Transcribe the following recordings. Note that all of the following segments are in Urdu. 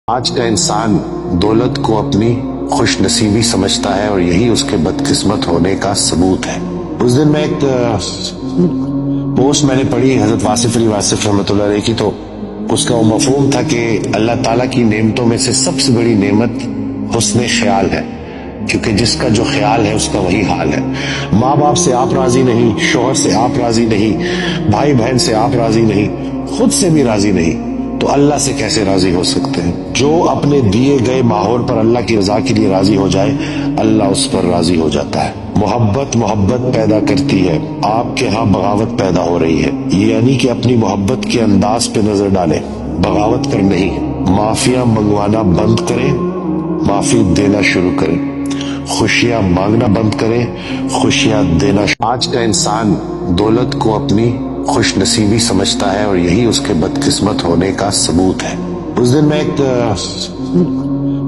آج کا انسان دولت کو اپنی خوش نصیبی سمجھتا ہے اور یہی اس کے بدقسمت ہونے کا ثبوت ہے۔ اس دن میں ایک پوسٹ میں نے پڑھی حضرت واصف علی واصف رحمۃ اللہ علیہ کی، تو اس کا وہ مفہوم تھا کہ اللہ تعالیٰ کی نعمتوں میں سے سب سے بڑی نعمت حسن خیال ہے، کیونکہ جس کا جو خیال ہے اس کا وہی حال ہے۔ ماں باپ سے آپ راضی نہیں، شوہر سے آپ راضی نہیں، بھائی بہن سے آپ راضی نہیں، خود سے بھی راضی نہیں، تو اللہ سے کیسے راضی ہو سکتے ہیں؟ جو اپنے دیے گئے ماحول پر اللہ کی رضا کے لیے راضی ہو جائے، اللہ اس پر راضی ہو جاتا ہے۔ محبت پیدا کرتی ہے، آپ کے ہاں بغاوت پیدا ہو رہی ہے، یعنی کہ اپنی محبت کے انداز پہ نظر ڈالیں، بغاوت کر نہیں۔ معافیاں منگوانا بند کریں، معافی دینا شروع کریں۔ خوشیاں مانگنا بند کریں، خوشیاں دینا۔ آج کا انسان دولت کو اپنی خوش نصیبی سمجھتا ہے اور یہی اس کے بدقسمت ہونے کا ثبوت ہے۔ اس دن میں ایک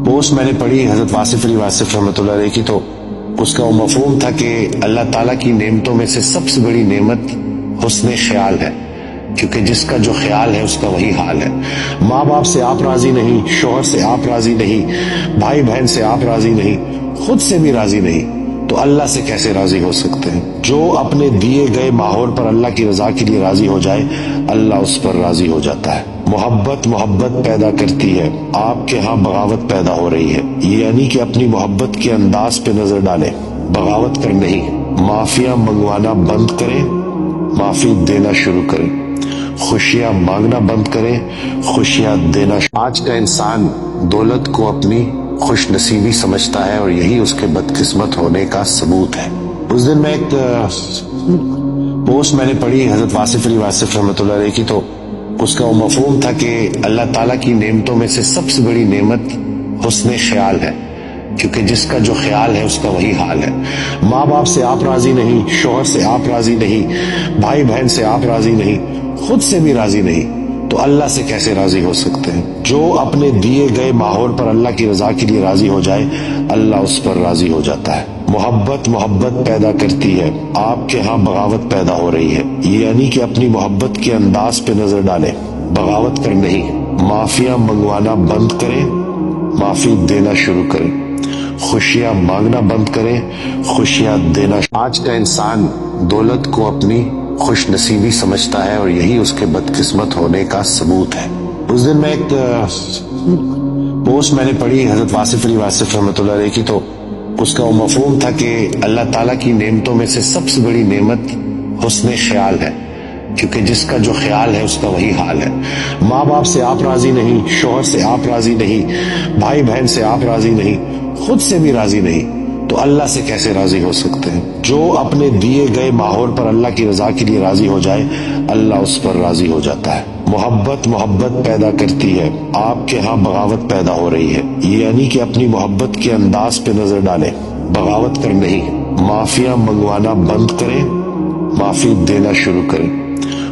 پوسٹ میں نے پڑھی حضرت واصف علی واصف رحمۃ اللہ علیہ کی، تو اس کا وہ مفہوم تھا کہ اللہ تعالیٰ کی نعمتوں میں سے سب سے بڑی نعمت حسن خیال ہے، کیونکہ جس کا جو خیال ہے اس کا وہی حال ہے۔ ماں باپ سے آپ راضی نہیں، شوہر سے آپ راضی نہیں، بھائی بہن سے آپ راضی نہیں، خود سے بھی راضی نہیں، تو اللہ سے کیسے راضی ہو سکتے ہیں؟ جو اپنے دیے گئے ماحول پر اللہ کی رضا کے لیے راضی ہو جائے، اللہ اس پر راضی ہو جاتا ہے۔ محبت پیدا کرتی ہے، آپ کے ہاں بغاوت پیدا ہو رہی ہے، یعنی کہ اپنی محبت کے انداز پہ نظر ڈالیں، بغاوت کر نہیں۔ معافیاں منگوانا بند کریں، معافی دینا شروع کریں۔ خوشیاں مانگنا بند کریں، خوشیاں دینا۔ آج کا انسان دولت کو اپنی خوش نصیبی سمجھتا ہے اور یہی اس کے بدقسمت ہونے کا ثبوت ہے۔ اس دن میں ایک پوسٹ میں نے پڑھی حضرت واصف علی واصف رحمۃ اللہ علیہ کی، تو اس کا وہ مفہوم تھا کہ اللہ تعالیٰ کی نعمتوں میں سے سب سے بڑی نعمت حسن خیال ہے، کیونکہ جس کا جو خیال ہے اس کا وہی حال ہے۔ ماں باپ سے آپ راضی نہیں، شوہر سے آپ راضی نہیں، بھائی بہن سے آپ راضی نہیں، خود سے بھی راضی نہیں، تو اللہ سے کیسے راضی ہو سکتے ہیں؟ جو اپنے دیے گئے ماحول پر اللہ کی رضا کے لیے راضی ہو جائے، اللہ اس پر راضی ہو جاتا ہے۔ محبت پیدا کرتی ہے، آپ کے ہاں بغاوت پیدا ہو رہی ہے، یعنی کہ اپنی محبت کے انداز پہ نظر ڈالیں، بغاوت کر نہیں۔ معافیاں منگوانا بند کریں، معافی دینا شروع کریں۔ خوشیاں مانگنا بند کریں، خوشیاں دینا۔ آج کا انسان دولت کو اپنی خوش نصیبی سمجھتا ہے اور یہی اس کے بدقسمت ہونے کا ثبوت ہے۔ اس دن میں ایک پوسٹ میں نے پڑھی حضرت واصف علی واصف رحمۃ اللہ علیہ کی، تو اس کا وہ مفہوم تھا کہ اللہ تعالیٰ کی نعمتوں میں سے سب سے بڑی نعمت حسن خیال ہے، کیونکہ جس کا جو خیال ہے اس کا وہی حال ہے۔ ماں باپ سے آپ راضی نہیں، شوہر سے آپ راضی نہیں، بھائی بہن سے آپ راضی نہیں، خود سے بھی راضی نہیں، تو اللہ سے کیسے راضی ہو سکتے ہیں؟ جو اپنے دیے گئے ماحول پر اللہ کی رضا کے لیے راضی ہو جائے، اللہ اس پر راضی ہو جاتا ہے۔ محبت پیدا کرتی ہے، آپ کے ہاں بغاوت پیدا ہو رہی ہے، یعنی کہ اپنی محبت کے انداز پہ نظر ڈالیں، بغاوت کر نہیں۔ معافیاں منگوانا بند کریں، معافی دینا شروع کریں۔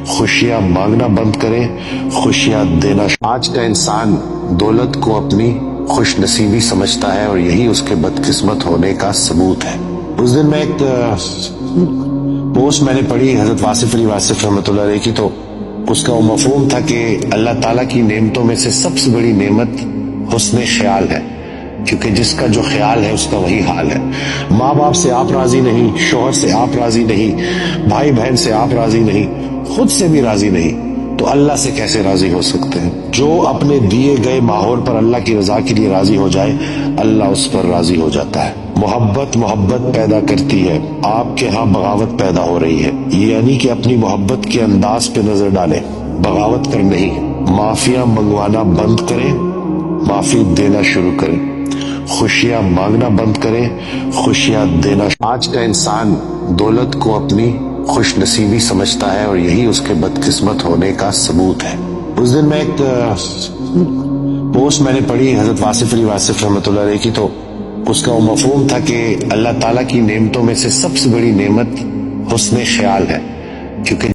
خوشیاں مانگنا بند کریں، خوشیاں دینا۔ آج کا انسان دولت کو اپنی خوش نصیبی سمجھتا ہے اور یہی اس کے بدقسمت ہونے کا ثبوت ہے۔ اس دن میں ایک پوسٹ میں نے پڑھی حضرت واصف علی واصف رحمۃ اللہ علیہ کی، تو اس کا وہ مفہوم تھا کہ اللہ تعالیٰ کی نعمتوں میں سے سب سے بڑی نعمت حسن خیال ہے، کیونکہ جس کا جو خیال ہے اس کا وہی حال ہے۔ ماں باپ سے آپ راضی نہیں، شوہر سے آپ راضی نہیں، بھائی بہن سے آپ راضی نہیں، خود سے بھی راضی نہیں، تو اللہ سے کیسے راضی ہو سکتے ہیں؟ جو اپنے دیے گئے ماحول پر اللہ کی رضا کے لیے راضی ہو جائے، اللہ اس پر راضی ہو جاتا ہے۔ محبت پیدا کرتی ہے، آپ کے ہاں بغاوت پیدا ہو رہی ہے، یعنی کہ اپنی محبت کے انداز پہ نظر ڈالیں، بغاوت کر نہیں۔ معافیاں منگوانا بند کریں، معافی دینا شروع کریں۔ خوشیاں مانگنا بند کریں، خوشیاں دینا۔ آج کا انسان دولت کو اپنی خوش نصیبی سمجھتا ہے اور یہی اس کے بدقسمت ہونے کا ثبوت ہے۔ اس دن میں ایک پوسٹ میں نے پڑھی حضرت واصف علی واصف رحمۃ اللہ علیہ کی، تو اس کا وہ مفہوم تھا کہ اللہ تعالیٰ کی نعمتوں میں سے سب سے بڑی نعمت حسن خیال ہے، کیونکہ